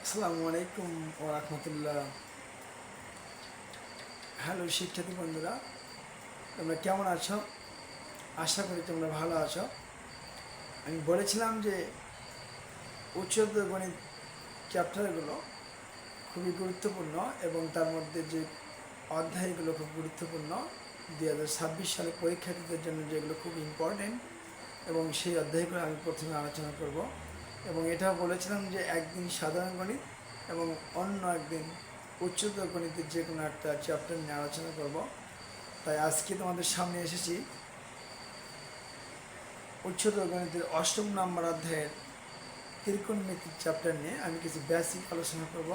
আসসালামু আলাইকুম ওয়া রাহমাতুল্লাহ। হ্যালো শিক্ষার্থী বন্ধুরা, তোমরা কেমন আছো? আশা করি তোমরা ভালো আছো। আমি বলেছিলাম যে উচ্চতর গণিত চ্যাপ্টারগুলো খুবই গুরুত্বপূর্ণ এবং তার মধ্যে যে অধ্যায়গুলো খুব গুরুত্বপূর্ণ 2026 সালে পরীক্ষার্থীদের জন্য যেগুলো খুব ইম্পর্টেন্ট, এবং সেই অধ্যায়গুলো আমি প্রথমে আলোচনা করব। এবং এটাও বলেছিলাম যে একদিন সাধারণ গণিত এবং অন্য একদিন উচ্চতর গণিতের যে কোনো একটা চ্যাপ্টার নিয়ে আলোচনা করব। তাই আজকে তোমাদের সামনে এসেছি উচ্চতর গণিতের 8ম নম্বর অধ্যায়ের ত্রিকোণমিতির চ্যাপ্টার নিয়ে আমি কিছু বেসিক আলোচনা করব।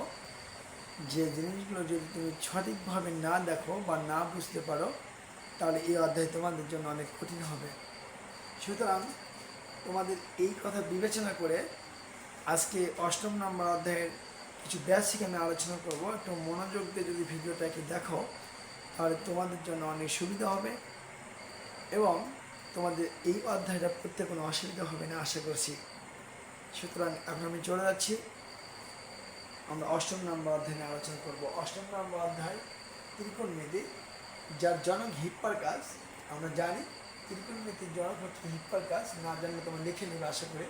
যে জিনিসগুলো যদি তুমি সঠিকভাবে না দেখো বা না বুঝতে পারো, তাহলে এই অধ্যায় তোমাদের জন্য অনেক কঠিন হবে। সুতরাং তোমাদের এই কথা বিবেচনা করে আজকে 8ম নম্বর অধ্যায়ের কিছু বেসিক আমি আলোচনা করব। একটু মনোযোগ দিয়ে যদি ভিডিওটাকে দেখো, তাহলে তোমাদের জন্য অনেক সুবিধা হবে এবং তোমাদের এই অধ্যায়টা পড়তে কোনো অসুবিধা হবে না আশা করছি। সুতরাং এখন আমি চলে যাচ্ছি, আমরা 8ম নম্বর অধ্যায় নিয়ে আলোচনা করব। 8ম নম্বর অধ্যায় ত্রিকোণমিতি, যার জনক হিপ্পারকাস। আমরা জানি ত্রিকোণমিতির জনক হচ্ছে হিপ্পারকাস, না জানলে তোমরা লিখে নেবে আশা করি।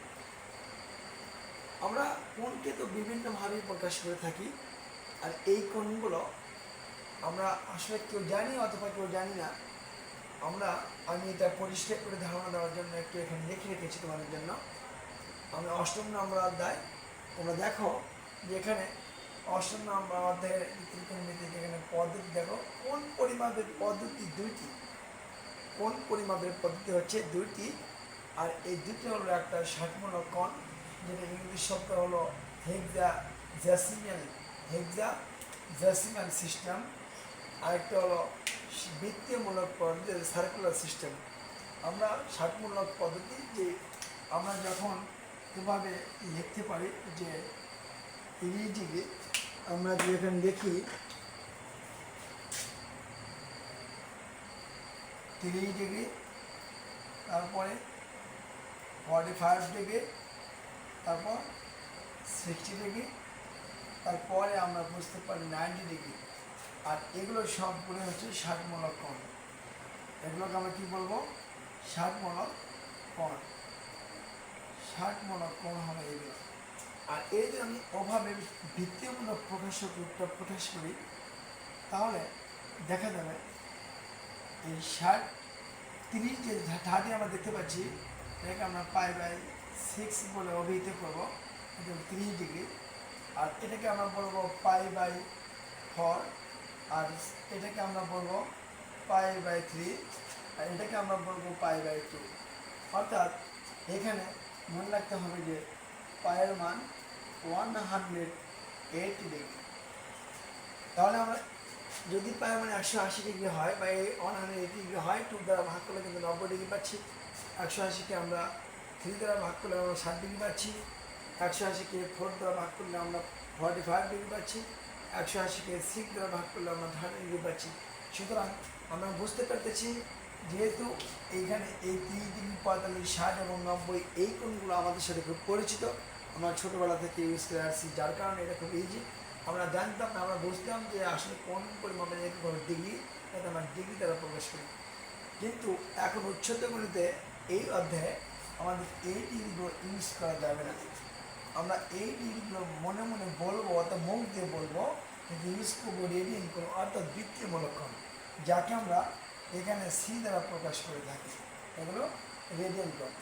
আমরা কোণকে তো বিভিন্নভাবেই প্রকাশ করে থাকি, আর এই কোণগুলো আমরা আসলে কেউ জানি অথবা কেউ জানি না। আমি এটা পরিষ্কার করে ধারণা দেওয়ার জন্য একটু এখানে লিখে রেখেছি তোমাদের জন্য। আমরা 8ম নম্বর অধ্যায়, তোমরা দেখো যে এখানে 8ম নম্বর অধ্যায়ের ত্রিকোণমিতির এখানে পদ্ধতি দেখো। কোন পরিমাপের পদ্ধতি দুইটি, কোন পরিমাপের পদ্ধতি হচ্ছে দুইটি, আর এই দুটি হলো একটা ষাটমূলক কোণ, যেটা ইংলিশ শব্দ হলো হেক্সাডেসিমাল সিস্টেম, আরেকটা হলো বৃত্তীয়মূলক পদ্ধতি, সার্কুলার সিস্টেম। আমরা ষাটমূলক পদ্ধতি, যে আমরা যখন এভাবে লিখতে পারি যে 30 ডিগ্রি, আমরা যে এখানে দেখি 30 ডিগ্রি, তারপরে 45 ডিগ্রি, তারপর 60 ডিগ্রি, তারপরে আমরা বুঝতে পারি 90 ডিগ্রি। আর এগুলো সবগুলো হচ্ছে ষাটমূলক কোণ। এগুলোকে আমরা কী বলবো? ষাটমূলক কোণ। ষাটমূলক কোণ হবে এগুলো। আর এই যে আমি ওভাবে বৃত্তীয়মূলক রূপটা প্রকাশ করি, তাহলে দেখা যাবে এই 30 যে ধারটি আমরা দেখতে পাচ্ছি, এটাকে আমরা π/6 বলে অভিহিত করবো, এটা 30 ডিগ্রি। আর এটাকে আমরা বলবো π/4, আর এটাকে আমরা বলবো π/3, আর এটাকে আমরা বলবো π/2। অর্থাৎ এখানে মনে রাখতে হবে যে পায়ের মান 180 ডিগ্রি। তাহলে আমরা যদি পায়ের মানে 180 ডিগ্রি হয় বা 180 ডিগ্রি হয়, 2 দ্বারা ভাগ করলে কিন্তু 90 ডিগ্রি পাচ্ছি। 180কে আমরা 3 দ্বারা ভাগ করলে আমরা 60 ডিগ্রি পাচ্ছি। 180কে 4 দ্বারা ভাগ করলে আমরা 45 ডিগ্রি পাচ্ছি। 180কে 6 দ্বারা ভাগ করলে আমরা 30 ডিগ্রি পাচ্ছি। সুতরাং আমরা বুঝতে পারতেছি, যেহেতু এইখানে এই 30 ডিগ্রি, 45, 60 এবং 90 এই কোণগুলো আমাদের সাথে খুব পরিচিত, আমরা ছোটোবেলা থেকে ইউজ করে আসছি, যার কারণে এটা খুব ইজি। আমরা জানতাম না, আমরা বুঝতাম যে আসলে কোন পরিমাপের এক ডিগ্রি, এটা আমরা ডিগ্রি দ্বারা প্রকাশ করি। কিন্তু এখন উচ্চতর গণিতে এই অধ্যায়ে আমাদের এই ডিগ্রিগুলো ইউজ করা যাবে না। আমরা এই ডিগ্রিগুলো মনে মনে বলবো, অর্থাৎ মুখ দিয়ে বলবো, কিন্তু ইউজ করবো রেডিয়ান কোণ, অর্থাৎ বৃত্তীয়মূলক কোণ, যাকে আমরা এখানে সি দ্বারা প্রকাশ করে থাকি। এগুলো রেডিয়ান কোণ।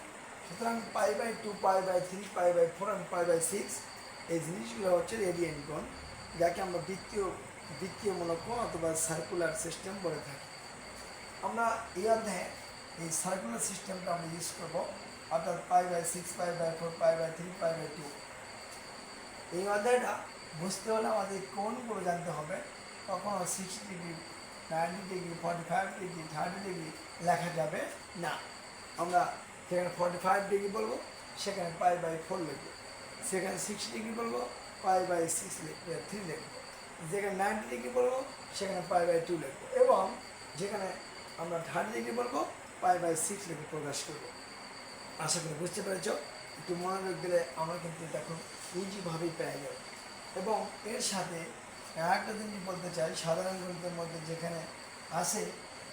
সুতরাং π/2, π/3, π/4 এবং π/6 এই জিনিসগুলো হচ্ছে রেডিয়ান কোণ, যাকে আমরা বৃত্তীয়মূলক কোণ অথবা সার্কুলার সিস্টেম বলে থাকি। আমরা এই অধ্যায়ে এই সার্কুলার সিস্টেমটা আমরা ইউজ করবো, অর্থাৎ π/6, π/4, π/3, π/2। এই অধ্যায়টা বুঝতে হলে আমাদের কোণগুলো জানতে হবে। কখনো 60 ডিগ্রি, 90 ডিগ্রি, 45 ডিগ্রি, 30 ডিগ্রি লেখা যাবে না। আমরা সেখানে 45 ডিগ্রি বলবো, সেখানে π/4 লিখবো। সেখানে 60 ডিগ্রি বলবো, π/3 লিখবো। যেখানে 90 ডিগ্রি বলবো, সেখানে π/2 লিখবো। এবং যেখানে আমরা 30 ডিগ্রি বলবো, π/6 লিখে প্রকাশ করবো। আশা করি বুঝতে পেরেছ। একটু মনোযোগ দিলে আমরা কিন্তু এটা খুব ইজিভাবেই পেয়ে যাবো। এবং এর সাথে একটা জিনিস বলতে চাই, সাধারণ গণিতের মধ্যে যেখানে আসে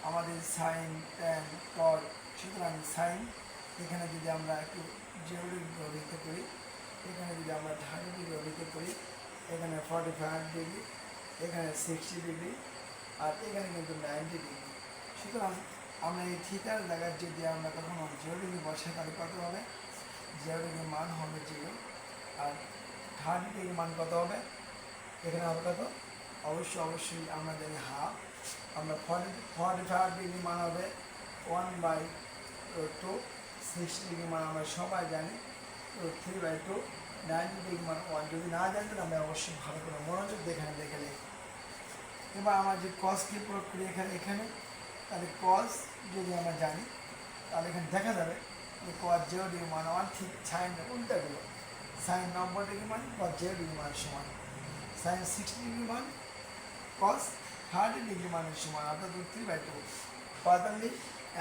আমাদের সাইন ট্যান কট, সুতরাং সাইন এখানে যদি আমরা একটু 0 ডিগ্রি অভিহিত করি, এখানে যদি আমরা 30 ডিগ্রি অভিহিত করি, এখানে 45 ডিগ্রি, এখানে 60 ডিগ্রি, আর এখানে কিন্তু 90 ডিগ্রি। সুতরাং আমরা এই থিটার জায়গায় যদি আমরা কখনো 0 ডিগ্রি বসাই তাহলে কত হবে? 0 ডিগ্রি মান হবে 0, আর 30 ডিগ্রি মান কত হবে? এখানে হবে কত? অবশ্যই আমরা জানি হাফ। আমরা 45 ডিগ্রি মান হবে 1/2, 60 ডিগ্রি মান আমরা সবাই জানি 3/2, 90 ডিগ্রি মান 1। যদি না জানতেন আমরা অবশ্যই ভালো করে মনোযোগ দেখে দেখে। এবার আমরা যে কস কি প্রয়োগ করি এখানে, তাহলে কস যদি আমরা জানি তাহলে এখানে দেখা যাবে যে কস 0 ডিগ্রি মান 1, ঠিক সাইনের উল্টাগুলো। সাইন 90 ডিগ্রি মান কস 0 ডিগ্রি মান সমান, সাইন 60 ডিগ্রি মান কস 30 ডিগ্রি মানের সমান, অর্থাৎ 3/2। 45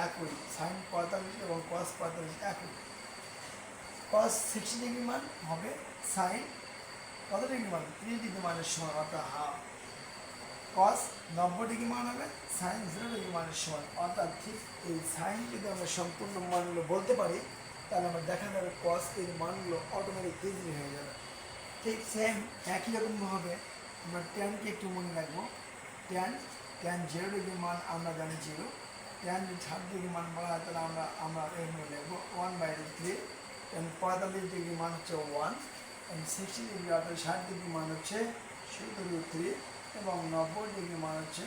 একই, সাইন 45 এবং কস 45 একই। কস 60 ডিগ্রি মান হবে সাইন কত ডিগ্রি মান? 30 ডিগ্রি মানের সমান, অর্থাৎ হাফ। কস 90 ডিগ্রি মান হবে সাইন 0 ডিগ্রি মানের সমান, অর্থাৎ ঠিক এই সাইন যদি আমরা সম্পূর্ণ মানগুলো বলতে পারি তাহলে আমরা দেখা যাবে কস এর মানগুলো অটোমেটিক ইজিলি হয়ে যাবে। ঠিক সেম একই রকমভাবে আমরা ট্যানকে একটু মনে রাখবো। ট্যান 0 ডিগ্রি মান আমরা জানি 0, ট্যান যদি 60 ডিগ্রি মান বলা হয় তাহলে আমরা এর মনে লিখবো 1/3, ট্যান 45 ডিগ্রি মান হচ্ছে 1, এবং 60 ডিগ্রি অর্থাৎ 60 ডিগ্রি মান হচ্ছে √3, এবং 90 ডিগ্রি মান হচ্ছে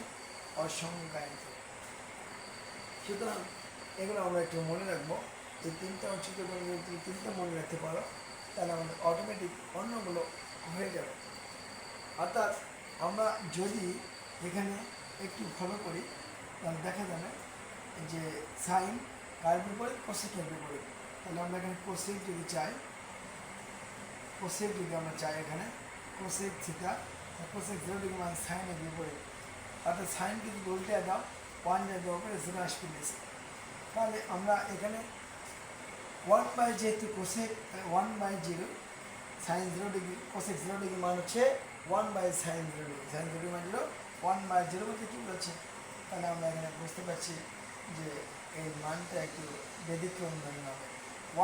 অসংজ্ঞায়িত। সুতরাং এগুলো আমরা একটু মনে রাখবো। এই তিনটা হচ্ছে যদি তিনটা মনে রাখতে পারো তাহলে আমাদের অটোমেটিক অন্যগুলো হয়ে যাবে। অর্থাৎ আমরা যদি এখানে একটু ফলো করি তাহলে দেখা যাবে যে সাইন কার বিপরীত, কোসেকের বিপরীত। তাহলে আমরা এখানে কোসেক যদি চাই, এখানে কোসেক থিটা, কোসেক 0 ডিগ্রি মান সাইনের বিপরীত, অর্থাৎ সাইন যদি উল্টে দাও 1 যাবে ওপরে 0 আসবে নিচে। তাহলে আমরা এখানে 1/, যেহেতু cosec 1/0 sine 0 degree, cosec 0 degree মান হচ্ছে 1/sin 0 ডিগ্রি, সাইন 0 মান 0, 1/0 বলতে কী বলছে? তাহলে আমরা এখানে বুঝতে পারছি যে এই মানটা একটু ব্যতিক্রম ধরে হবে।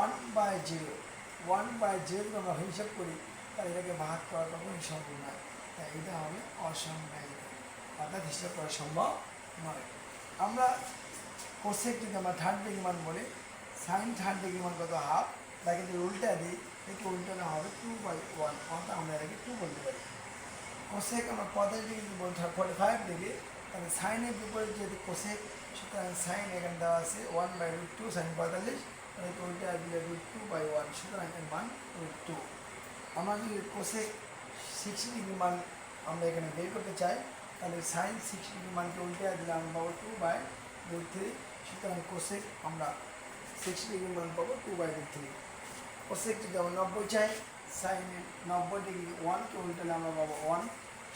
1/0 যদি আমরা হিসাব করি তাহলে এটাকে ভাগ করা কখনোই সম্ভব নয়, তাই এটা হবে অসংজ্ঞায়িত, অর্থাৎ হিসাব করা সম্ভব নয়। আমরা কোসেক যদি আমরা 30 ডিগ্রি মান বলি, সাইন 30 ডিগ্রি মান কত? হাফ। তাকে যদি উল্টা দিই, একে উল্টানো হবে 2/1, অর্থাৎ আমরা এটাকে 2 বলতে পারি। কোসেক আমরা 45 ডিগ্রি যদি বলি 45 ডিগ্রি, তাহলে সাইনের বিপরীত যদি কোসেক, সুতরাং সাইন এখানে দেওয়া আছে 1/√2, সাইন 45, তাহলে উল্টা দিলে √2/1, সুতরাং এর মান √2। আমরা যদি কোসেক 60 ডিগ্রি মান আমরা এখানে বের করতে চাই তাহলে সাইন 60 ডিগ্রি মানকে উল্টে দিলে আমরা পাবো 2/√3, সুতরাং কোসেক আমরা 60 ডিগ্রি মান পাবো 2/√3। কোসেক যদি আমরা 90 চাই, সাইনের 90 ডিগ্রি 1কে উল্টালে আমরা পাবো 1,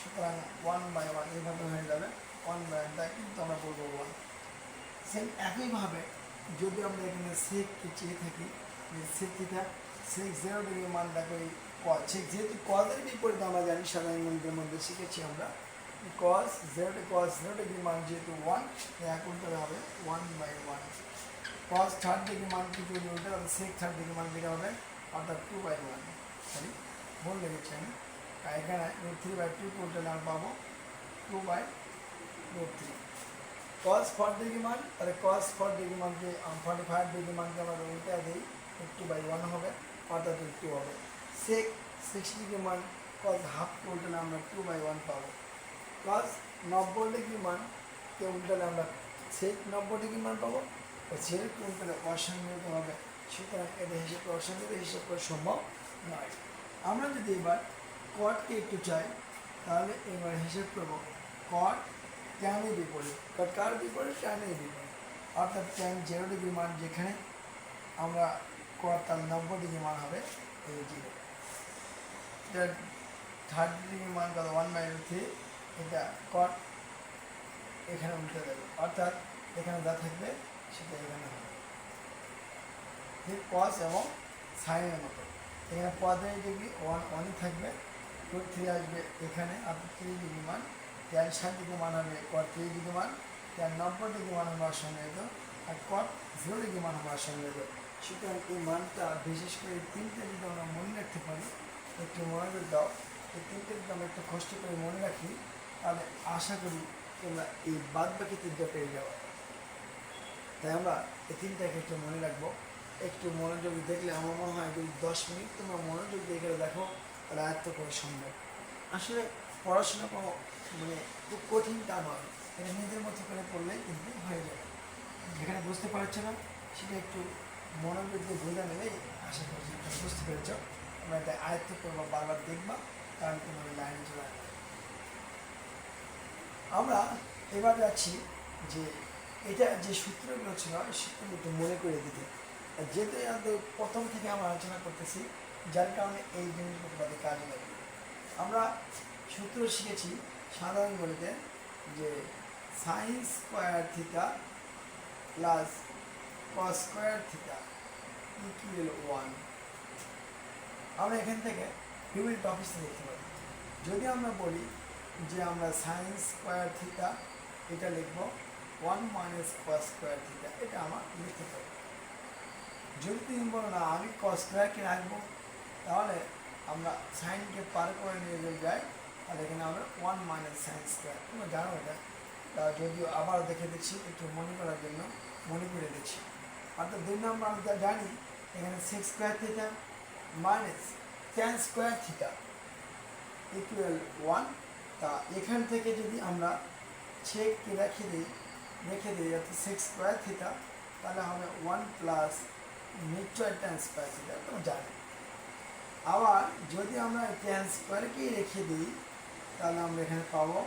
সুতরাং 1/1 এইভাবে হয়ে যাবে 1/1, তাই কিন্তু আমরা বলবো 1। সেম একইভাবে যদি আমরা এখানে সেককে চেয়ে থাকি যে সেক থিটা, সেক 0 ডিগ্রি মান দেখো এই কস, যেহেতু কসের বিপরীত আমরা জানি সাধারণ গণিতের মধ্যে শিখেছি আমরা কস 0 ডিগ্রি মান যেহেতু 1, এক উল্টালে হবে 1/1। কস 30 ডিগ্রি মানকে যদি উল্টে তাহলে সেক 30 ডিগ্রি মান বের হবে, অর্থাৎ 2/1। সরি, ভুল লেগেছি আমি, এখানে √3/2 উল্টালে আমরা পাবো 2/√3। কস 40 ডিগ্রি মান, তাহলে কস 40 ডিগ্রি মানকে 45 ডিগ্রি মানকে আমরা উল্টে দিই 2/1 হবে, অর্থাৎ 2 হবে। সেক 60 ডিগ্রি মান কস হাফকে উল্টালে আমরা 2/1 পাবো। কস 90 ডিগ্রি মানকে উল্টালে আমরা সেক 90 ডিগ্রি মান পাবো, সেক উল্টালে অসংজ্ঞায়িত হবে, সুতরাং এটা হিসাব করে অসংজ্ঞায়িত হিসাব করা সম্ভব নয়। আমরা যদি এবার কটকে একটু চাই তাহলে এবার হিসাব করবো কট ট্যানের বিপরীত। কট কার বিপরীত? ট্যানের বিপরীত, অর্থাৎ ট্যান 0 ডিগ্রি মান যেখানে আমরা কট তার 90 ডিগ্রি মান হবে এই 0। এটা 30 ডিগ্রি মান কত? 1/3, এটা কট এখানে উল্টে দেবে, অর্থাৎ এখানে যা থাকবে সেটা এখানে হবে, ঠিক কস এবং সাইনের মতো। এখানে 45 ডিগ্রি 1 থাকবে, √3 আসবে এখানে, আপনার 30 ডিগ্রি মান, tan 60 ডিগ্রি মান হবে cot 30 ডিগ্রি মান, tan 90 ডিগ্রি মান হবে অসংজ্ঞায়িত, আর cot 0 ডিগ্রি মান হবে অসংজ্ঞায়িত। সুতরাং এই মানটা বিশেষ করে এই তিনটে যদি আমরা মনে রাখতে পারি, একটু মনোযোগ দাও, এই তিনটে যদি আমরা একটু কষ্ট করে মনে রাখি, তাহলে আশা করি তোমরা এই বাদ বাকি তিনটা পেয়ে যাবো। তাই আমরা এই তিনটাকে একটু মনে রাখবো। একটু মনোযোগ দেখলে আমার মনে হয় যদি 10 মিনিট তোমরা মনোযোগ দিয়ে গেলে দেখো, তাহলে আয়ত্ত করা সম্ভব। আসলে পড়াশোনা কোনো মানে খুব কঠিন তা নয়, এটা নিজের মতো করে পড়লেই কিন্তু হয়ে যাবে। যেখানে বুঝতে পারছো না সেটা একটু মনোযোগ দিয়ে বোঝা নেবেই, আশা করছি বুঝতে পেরেছ। তোমরা এটা আয়ত্ত করবা, বারবার দেখবা, তাহলে তোমাদের লাইনে চলে আসবে। আমরা এবার যাচ্ছি যে এটা যে সূত্রগুলো ছিল এই সূত্রগুলো একটু মনে করে দিতে, যেহেতু আমাদের প্রথম থেকে আমরা আলোচনা করতেছি, যার কারণে এই জিনিসগুলো তোমাদের কাজে লাগবে। আমরা সূত্র শিখেছি সাধারণ গণিতে যে sin square theta plus cos square theta equal 1। আমরা এখান থেকে বিভিন্ন টপিকস দেখতে পারি। যদি আমরা বলি যে আমরা sin স্কোয়ার থিটা এটা লিখব 1 মাইনাস cos স্কোয়ার থিটা, এটা আমরা লিখতে পারি। যদি তুমি বলো না আমি cos স্কোয়ারকে রাখবো, তাহলে আমরা সাইনকে পার করে নিয়ে যদি যাই, তাহলে এখানে আমরা 1 মাইনাস সাইন স্কোয়ার, তোমরা জানো এটা, যদিও আবার দেখে দিচ্ছি একটু মনে করার জন্য, মনে করে দিচ্ছি। অর্থাৎ 2 নম্বর আমরা জানি এখানে 6 square theta minus tan square theta equal 1। তা এখান থেকে যদি আমরা ছেককে রেখে দিই অর্থাৎ 6 স্কোয়ার থিটা, তাহলে হবে 1 প্লাস নিশ্চয় tan স্কোয়ার থিটা, তোমরা জানি। আবার যদি আমরা tan স্কোয়ারকেই রেখে দিই, তাহলে আমরা এখানে পাবো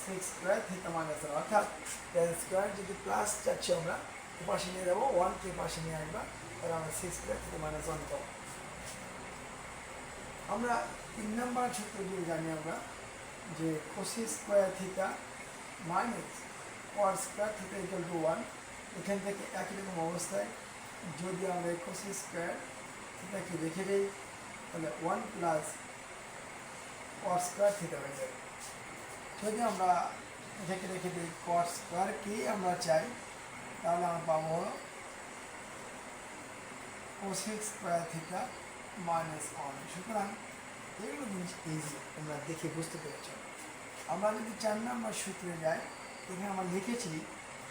6 স্কোয়ার থিটা মাইনাস, অর্থাৎ tan স্কোয়ার যদি প্লাস যাচ্ছে আমরা পাশে নিয়ে যাবো, 1কে পাশে নিয়ে আসবা, তাহলে আমরা 6 স্কোয়ার থিটা মাইনাস 1 পাবো। আমরা 3 নম্বর সূত্র যদি জানি আমরা যে cos square theta minus cot square theta equal to 1। এখান থেকে একই রকম অবস্থায় যদি আমরা cos স্কোয়ার থিটাকে রেখে দিই, তাহলে 1 প্লাস cot স্কোয়ার থিটা হয়ে যাবে। যদি আমরা এটাকে রেখে দিই cot স্কোয়ারকেই আমরা চাই, তাহলে আমরা পাবো cos স্কোয়ার থিটা মাইনাস 1। সুতরাং এগুলো জিনিস ইজি, তোমরা দেখে বুঝতে পেরেছ। আমরা যদি 4 নম্বর সূত্রে যাই, এখানে আমরা লিখেছি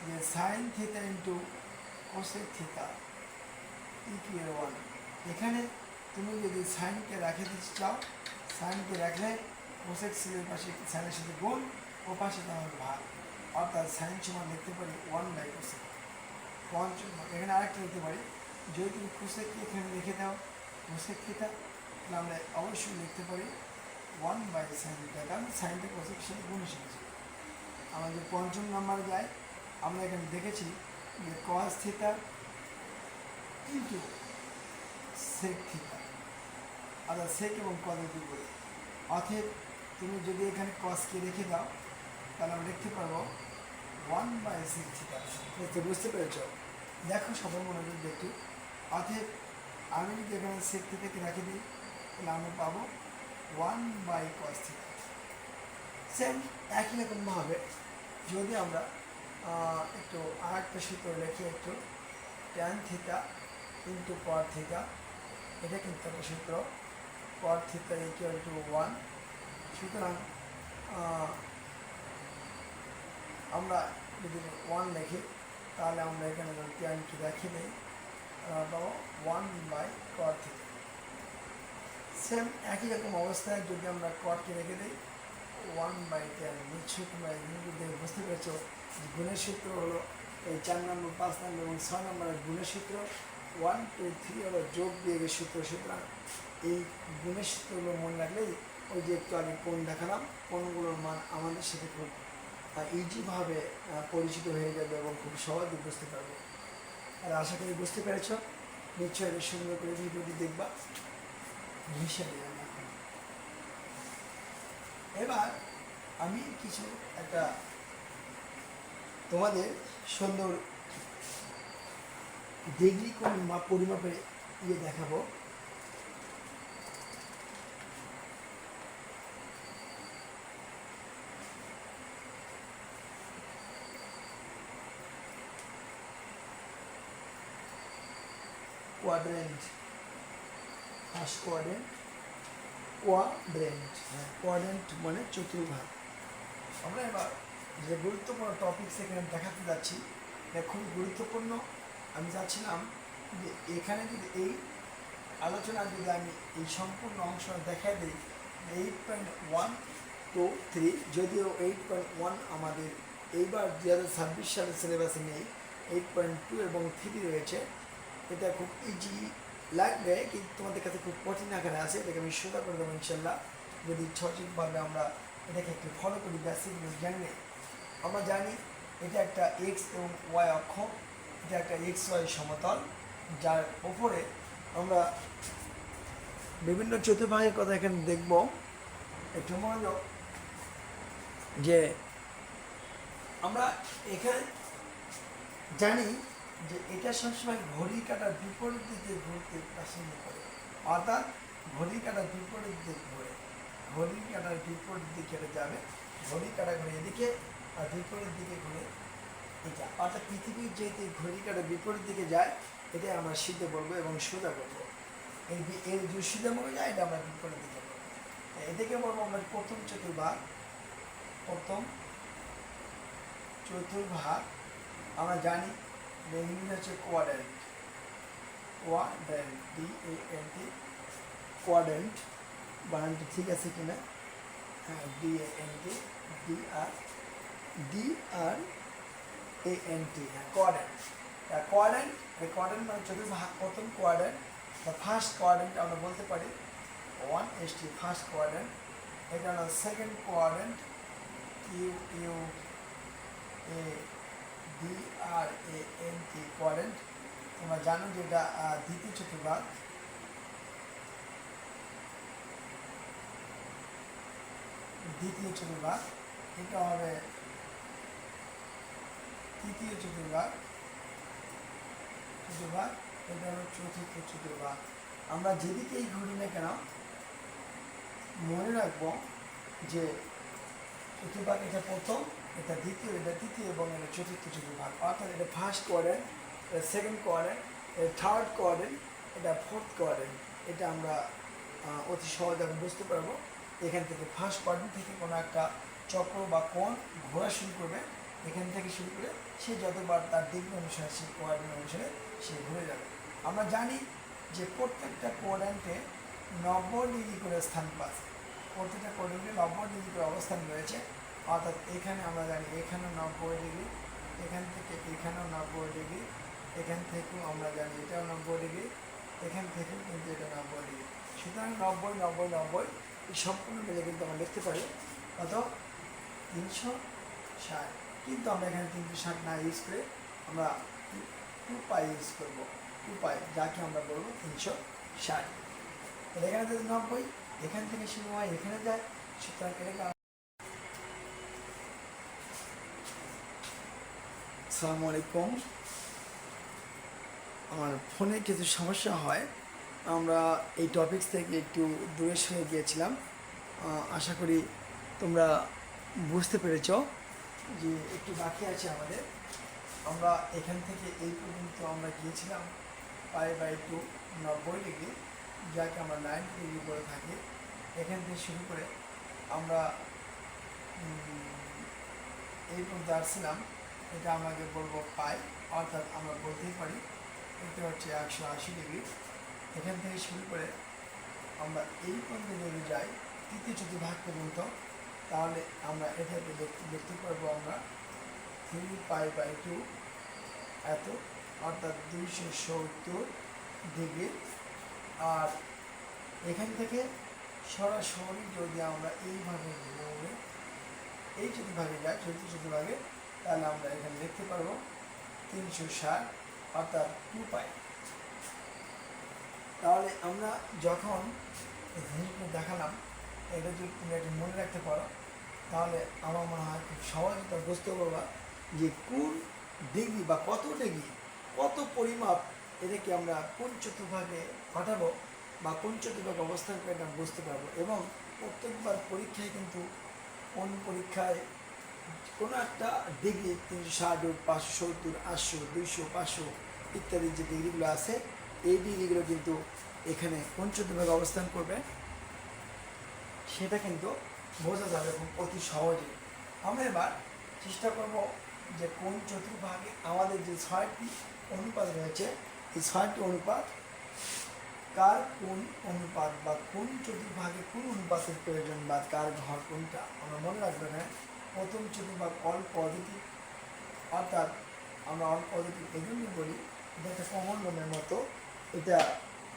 যে sine theta into cosec theta equal 1। এখানে তুমি যদি সাইনকে রেখে দিতে চাও, সাইনকে রাখলে কোসেক সিলের পাশে সাইনের সাথে গুণ, ও পাশে তোমার ভাগ, অর্থাৎ সাইন সমান লিখতে পারি 1 বাই কোসেক। এখানে আরেকটা লিখতে পারি, যদি তুমি কোসেককে এখানে লিখে দাও কোসেক থিটা, তাহলে আমরা অবশ্যই লিখতে পারি 1 বাই সাইন থিটা, কারণ সাইনটা কোসেকের সাথে গুণ এসেছে। আমরা যে 5ম নম্বরে যাই, আমরা এখানে দেখেছি যে cos theta into sec theta, অর্থাৎ সেক এবং কজের বিপরীত। অতএব তুমি যদি এখানে কসকে রেখে দাও, তাহলে আমরা লিখতে পারবো 1 বাই সেক থিটা। বুঝতে পেরেছ? দেখো সবার মনোযোগ একটু। অতএব আমি যদি এখানে সেক থিটাকে রেখে দিই, তাহলে আমরা পাবো 1 বাই cos থিটা। সেম একই রকমভাবে যদি আমরা একটু আর একটা সূত্র রেখে একটু tan theta into cot theta, এটা কিন্তু একটা সূত্র, cot থিটা ইকুয়াল টু 1। সুতরাং আমরা যদি 1 লিখি, তাহলে আমরা এখানে যদি ট্যানকে রেখে দিই, পাবো 1 বাই cot থিটা। সেম একই রকম অবস্থায় যদি আমরা cotকে রেখে দিই 1 বাই tan, নিশ্চয়ই তোমরা দেখে বুঝতে পেরেছ যে গুণের সূত্র হলো এই 4 নম্বর, 5 নম্বর এবং 6 নম্বরের গুণের সূত্র, 1 2 3 হলো যোগ বিয়োগের সূত্র। সুতরাং এই গুণের সূত্রগুলো মনে রাখলেই ওই যে একটু আগে কোণ দেখালাম, কোণগুলোর মান আমাদের সাথে খুব ইজিভাবে পরিচিত হয়ে যাবে এবং খুব সহজে বুঝতে পারবে। আর আশা করি বুঝতে পেরেছ। নিশ্চয়ই সুন্দর করে ভিডিওটি দেখবা, হিসেবে এবার আমি কিছু একটা তোমাদের সুন্দর ডিগ্রি কোণ পরিমাপের দেখাবো। কোয়াড্রেন্ট, ফার্স্ট কোয়াড্রেন্ট, কোয়াড্রেন্ট, হ্যাঁ কোয়াড্রেন্ট মানে চতুর্ভাগ। আমরা এবার যে গুরুত্বপূর্ণ টপিক সেখানে দেখাতে যাচ্ছি, এটা খুবই গুরুত্বপূর্ণ। আমি চাচ্ছিলাম যে এখানে যদি এই আলোচনা যদি আমি এই সম্পূর্ণ অংশ দেখাই দিই, 8.1, 2, 3, যদিও 8.1 আমাদের এইবার 2026 সালের সিলেবাসে নেই, 8.2 এবং 3 রয়েছে। এটা খুব ইজি লাগবে কিন্তু তোমাদের কাছে খুব কঠিন আকারে আছে, এটাকে আমি সোজা করে দেবো ইনশাল্লাহ যদি সঠিকভাবে আমরা এটাকে একটু ফলো করি বেসিক জানলে। আমরা জানি এটা একটা এক্স এবং ওয়াই অক্ষ, এটা একটা এক্স ওয়াই সমতল, যার ওপরে আমরা বিভিন্ন চতুর্ভাগের কথা এখানে দেখব। একটু মনোযোগ, যে আমরা এখানে জানি যে এটা সবসময় ঘড়ি কাটার বিপরীত দিকে ঘুরতে পছন্দ করে, অর্থাৎ ঘড়ি কাটার বিপরীত দিক ঘুরে, ঘড়ি কাটার বিপরীত দিকে যাবে, ঘড়ি কাটা ঘুরে এদিকে আর বিপরীত দিকে ঘুরে এটা, অর্থাৎ পৃথিবীর যেহেতু ঘড়ি কাটার বিপরীত দিকে যায়, এটাই আমরা সিদ্ধ করবো এবং সোজা করবো। এর যে সিদ্ধ মনে যায় এটা আমরা বিপরীত দিকে করবো, এটাকে বলবো আমরা প্রথম চতুর্ভাগ। প্রথম চতুর্ভাগ আমরা জানি ইংরেজি হচ্ছে কোয়াড্রেন্ট, কোয়াড্রেন্ট, DANT, কোয়াড্রেন্ট, বানানটা ঠিক আছে কিনা? হ্যাঁ, DANT, DRANT, হ্যাঁ কোয়াড্রেন্ট। কোয়াড্রেন্ট, এই কোয়াড্রেন্ট মানে চতুর্ভাগ, প্রথম কোয়াড্রেন্ট বা ফার্স্ট কোয়াড্রেন্ট আমরা বলতে পারি 1ST, ফার্স্ট কোয়াড্রেন্ট। এটা হলো সেকেন্ড কোয়াড্রেন্ট, QUADRANT, কোয়াড্রেন্ট। তোমরা জানো যে এটা দ্বিতীয় চতুর্ভাগ। দ্বিতীয় চতুর্ভাগ, এটা হবে তৃতীয় চতুর্ভাগ, চতুর্ভাগ, এটা হলো চতুর্থ চতুর্ভাগ। আমরা যেদিকেই ঘুরি না কেন মনে রাখবো যে চতুর্ভাগ এটা প্রথম, এটা দ্বিতীয়, এটা তৃতীয় এবং এটা চতুর্থ চতুর্ভাগ। অর্থাৎ এটা ফার্স্ট কোয়াড্রেন্ট, এটা সেকেন্ড কোয়াড্রেন্ট, এটা থার্ড কোয়াড্রেন্ট, এটা ফোর্থ কোয়াড্রেন্ট। এটা আমরা অতি সহজে বুঝতে পারবো। এখান থেকে ফার্স্ট কোয়াড্রেন্ট থেকে কোনো একটা চক্র বা কোণ ঘোরা শুরু করবে, এখান থেকে শুরু করে সে যতবার তার ডিগ্রি অনুসারে সেই কোয়াড্রেন্ট অনুসারে সে ঘুরে যাবে। আমরা জানি যে প্রত্যেকটা কোয়াড্রেন্টে 90 ডিগ্রি করে স্থান পাচ্ছে, প্রত্যেকটা কোয়াড্রেন্টে 90 ডিগ্রি করে অবস্থান রয়েছে। অর্থাৎ এখানে আমরা জানি এখানেও 90 ডিগ্রি, এখান থেকে এখানেও 90 ডিগ্রি, এখান থেকেও আমরা জানি এটাও 90 ডিগ্রি, এখান থেকেও কিন্তু এটা 90 ডিগ্রি। সুতরাং 90, 90, 90 এই সম্পূর্ণ মিলে কিন্তু আমরা লিখতে পারি কত? 360। কিন্তু আমরা এখানে 360 না ইউজ করে আমরা 2π ইউজ করবো, 2π, যাকে আমরা বলবো 360। এখানে যদি 90, এখান থেকে শুরু হয় এখানে যায়, সুতরাং এটাকে আসসালামু আলাইকুম। আমার ফোনে কিছু সমস্যা হয়, আমরা এই টপিকস থেকে একটু দূরে সরে গিয়েছিলাম। আশা করি তোমরা বুঝতে পেরেছ যে একটু বাকি আছে আমাদের। আমরা এখান থেকে এই পর্যন্ত আমরা গিয়েছিলাম π/2, 90 ডিগ্রি, যাকে আমরা 90 ডিগ্রি বলে থাকি। এখান থেকে শুরু করে আমরা এই পর্যন্ত আসছিলাম, এটা আমাকে বলবো পাই, অর্থাৎ আমরা বলতেই পারি এটা হচ্ছে 180 ডিগ্রি। এখান থেকে শুরু করে আমরা এই পর্যন্ত যদি যাই তৃতীয় চতুর্ভাগ পর্যন্ত, তাহলে আমরা এটাকে দেখতে পারবো আমরা 3π/2 এত, অর্থাৎ 270 ডিগ্রি। আর এখান থেকে সরাসরি যদি আমরা এইভাবে ঘুরে এই চতুর্ভাগে যাই, চতুর্থ চতুর্ভাগে, তাহলে আমরা এখানে দেখতে পারবো 360, অর্থাৎ 2π। তাহলে আমরা যখন জিনিসগুলো দেখালাম, এটা যদি তুমি একটু মনে রাখতে পারো, তাহলে আমার মনে হয় খুব সহজে তা বুঝতে পারবা যে কোন ডিগ্রি বা কত ডিগ্রি, কত পরিমাপ, এটাকে আমরা কোন চতুর্ভাগে পাঠাবো বা কোন চতুর্ভাগে অবস্থান করে এটা বুঝতে পারবো। এবং প্রত্যেকবার পরীক্ষায় কিন্তু কোন পরীক্ষায় কোনো একটা ডিগ্রি 360, 570, 800, 200, 500 ইত্যাদি যে ডিগ্রিগুলো আছে, এই ডিগ্রিগুলো কিন্তু এখানে কোন চতুর্ভাগে অবস্থান করবে সেটা কিন্তু বোঝা যাবে খুব অতি সহজে। আমরা এবার চেষ্টা করব যে কোন চতুর্ভাগে আমাদের যে 6টি অনুপাত রয়েছে এই 6টি অনুপাত কার কোন অনুপাত বা কোন চতুর্ভাগে কোন অনুপাতের প্রয়োজন বা কার ঘর কোনটা আমরা মনে রাখবো। না প্রথম চতুর্ভাগ অল পজিটিভ, অর্থাৎ আমরা অল পজিটিভ এই জন্য বলি এটা একটা কমন রুমের মতো। এটা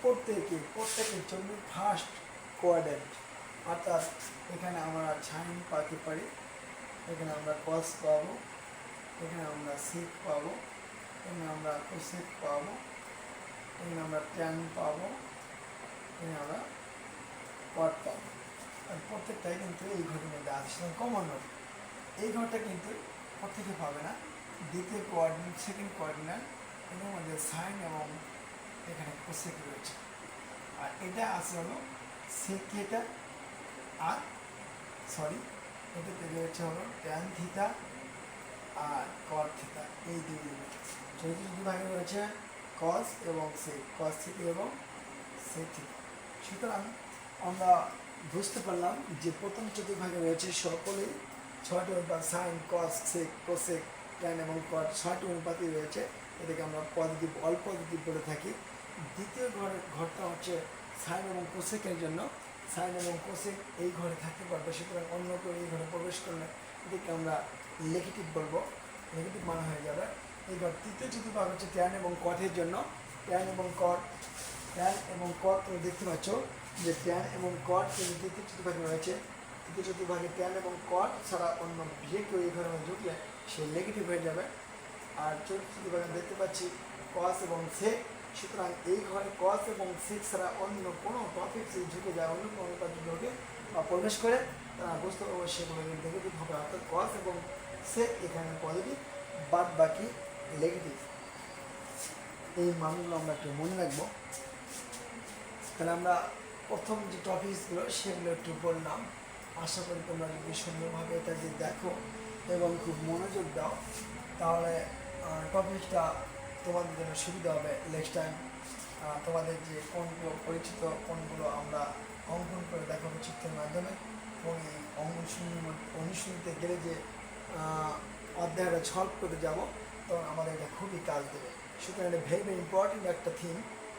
প্রত্যেকের জন্য ফার্স্ট কোয়াড্রেন্ট, অর্থাৎ এখানে আমরা সাইন পাতে পারি, এখানে আমরা কস পাবো, এখানে আমরা সেক পাবো, এখানে আমরা কোসেক পাবো, এখানে আমরা ট্যান পাবো, এখানে আমরা কট পাবো। আর প্রত্যেকটাই কিন্তু এই ঘরের মধ্যে আছে কমন হবে। এই ঘরটা কিন্তু প্রত্যেকে পাবে না। দ্বিতীয় কোঅর্ডিনেট, সেকেন্ড কোঅর্ডিনেট এর মধ্যে সাইন এবং এখানে কোসেক রয়েছে। আর এটা আছে হলো সেকেটা আর এটাতে রয়েছে হলো ট্যান থিটা আর কট থিটা, এই দুই চতুর্থ ভাগে রয়েছে কস এবং সেক, কস থিটা এবং সেক থিটা। সুতরাং আমরা বুঝতে পারলাম যে প্রথম চতুর্ভাগে রয়েছে সকলেই 6টি অনুপাত সাইন, কস, সেক, কোসেক, ট্যান এবং কট 6টি অনুপাতই রয়েছে। এটাকে আমরা পজিটিভ অল পজিটিভ বলে থাকি। দ্বিতীয় ঘরটা হচ্ছে সাইন এবং কোসেকের জন্য। সাইন এবং কোসেক এই ঘরে থাকতে পারবে, সুতরাং অন্য কেউ এই ঘরে প্রবেশ করলে এটাকে আমরা নেগেটিভ বলবো, নেগেটিভ মান হয়ে যাবে এই ঘর। তৃতীয় চতুর্ভাগ হচ্ছে ট্যান এবং কটের জন্য। ট্যান এবং কট তুমি দেখতে পাচ্ছ যে ট্যান এবং কট কিন্তু তৃতীয় চতুর্ভাগে রয়েছে। তৃতীয় চতুর্ভাগে ট্যান এবং কট ছাড়া অন্য যে কেউ এই ঘরের মধ্যে ঢুকলে সে নেগেটিভ হয়ে যাবে। আর চতুর্থ চতুর্ভাগে দেখতে পাচ্ছি কস এবং সেক, সুতরাং এই ঘরে কস এবং সেক ছাড়া অন্য কোনো টপিক যদি ঢুকে যায়, অন্য কোনো অনুপাত ঢুকে বা প্রবেশ করে তারা বুঝতে পারবো সেগুলো নেগেটিভ হবে। অর্থাৎ কস এবং সেক এখানে পজিটিভ, বাদ বাকি নেগেটিভ। এই মানগুলো আমরা একটু মনে রাখবো। তাহলে আমরা প্রথম যে টপিকসগুলো সেগুলো একটু বললাম। আশা করি তোমরা যদি সুন্দরভাবে এটা যে দেখো এবং খুব মনোযোগ দাও তাহলে টপিকটা তোমাদের জন্য সুবিধা হবে। নেক্সট টাইম তোমাদের যে কোনগুলো পরিচিত কোনগুলো আমরা অঙ্কন করে দেখাবো চিত্রের মাধ্যমে, এবং এই অনুশীলনীতে গেলে যে অধ্যায়টা সলভ করে যাব তখন আমাদের এটা খুবই কাজ দেবে। সুতরাং এটা ভেরি ভেরি ইম্পর্টেন্ট একটা থিম,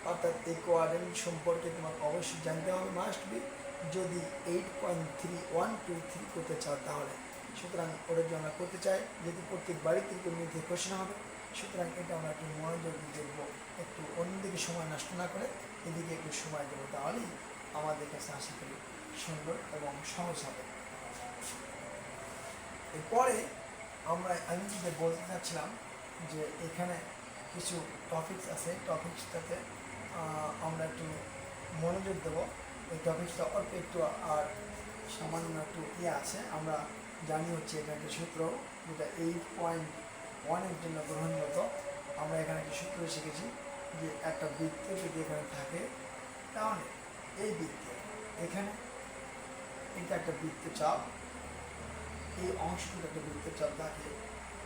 অর্থাৎ এই কোঅর্ডিনেট সম্পর্কে তোমাকে অবশ্যই জানতে হবে, মাস্ট বি, যদি 8.3123 করতে চাও তাহলে। সুতরাং ওটা যদি আমরা করতে চাই, যদি প্রত্যেক বাড়িতে মধ্যে কোশ্চেন হবে, সুতরাং এটা আমরা একটু মনোযোগ দিয়ে দেখবো, একটু অন্যদিকে সময় নষ্ট না করে এদিকে একটু সময় দেবো, তাহলেই আমাদের কাছে আশা করি সুন্দর এবং সহজ হবে। এরপরে আমি যদি বলতে চাচ্ছিলাম যে এখানে কিছু টপিকস আছে, টপিকসটাতে আমরা একটু মনোযোগ দেবো। এই টপিকসটা অল্প একটু আর সামান্য একটু আছে। আমরা জানি হচ্ছে এখানে একটা সূত্র যেটা 8.1 জন্য গ্রহণগত। আমরা এখানে একটা সূত্র শিখেছি যে একটা বৃত্ত যদি এখানে থাকে তাহলে এই বৃত্তে এখানে এটা একটা বৃত্তচাপ, এই অংশটুকু একটা বৃত্তচাপ থাকে,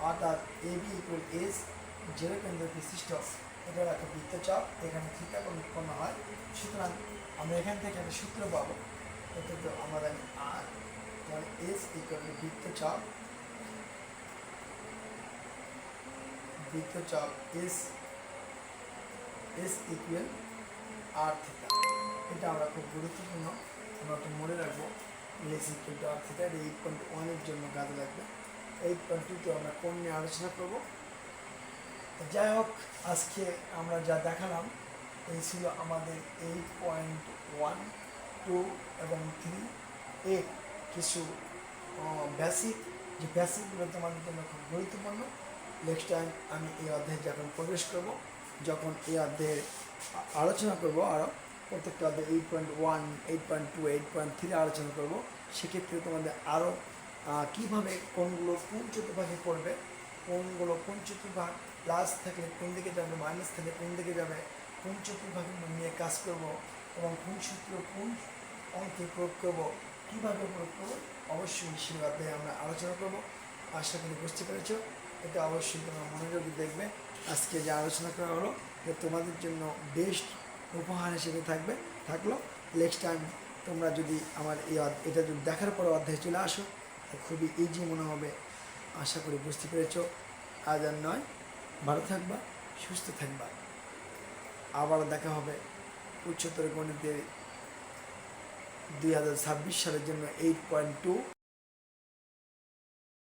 অর্থাৎ AB ইকুয়াল এস, জেরো কেন্দ্র বিশিষ্ট এটার একটা বৃত্তচাপ, এখানে থিটা কোণ উৎপন্ন হয়। সুতরাং আমরা এখান থেকে একটা সূত্র পাবো, এটা তো আমরা জানি আর, তাহলে এস ইকুয়াল বৃত্তচাপ এস ইকুয়াল আর থিটা। এটা আমরা খুব গুরুত্বপূর্ণ, আমরা একটু মনে রাখবো। S equal to R theta 8.1 জন্য কাজে লাগবে। 8.2 আমরা কোণ নিয়ে আলোচনা করবো। যাই হোক, আজকে আমরা যা দেখালাম এই ছিল আমাদের 8.1, 2 এবং 3 এর কিছু বেসিক, যে বেসিকগুলো তোমাদের জন্য খুব গুরুত্বপূর্ণ। নেক্সট টাইম আমি এই অধ্যায়ে যখন প্রবেশ করব, যখন এই অধ্যায়ে আলোচনা করব, আরও প্রত্যেকটা অধ্যায় 8.1, 8.2, 8.3 আলোচনা করব, সেক্ষেত্রে তোমাদের আরও কীভাবে কোনগুলো কোন চতুর্ভাগে পড়বে, কোনগুলো কোন চতুর্ভাগ প্লাস থাকলে কোন দিকে যাবে, মাইনাস থাকলে কোন দিকে যাবে, কোন চতুর্ভাগে নিয়ে কাজ করব এবং কোন সূত্র কোন অঙ্কে প্রয়োগ করবো, কীভাবে প্রয়োগ করবো, অবশ্যই সেই অধ্যায়ে আমরা আলোচনা করব। আশা করি বুঝতে পেরেছ। এটা অবশ্যই তোমরা মনোযোগী দেখবে। আজকে যে আলোচনা করা হলো যে তোমাদের জন্য বেস্ট উপহার হিসেবে থাকলো। নেক্সট টাইম তোমরা যদি আমার এটা যদি দেখার পরে অধ্যায়ে চলে আসো, খুবই ইজি মনে হবে। আশা করি বুঝতে পেরেছো। আজ আর নয়, ভালো থাকবা, সুস্থ থাকবা। আবারও দেখা হবে উচ্চতর গণিতের 2026 সালের জন্য 8.2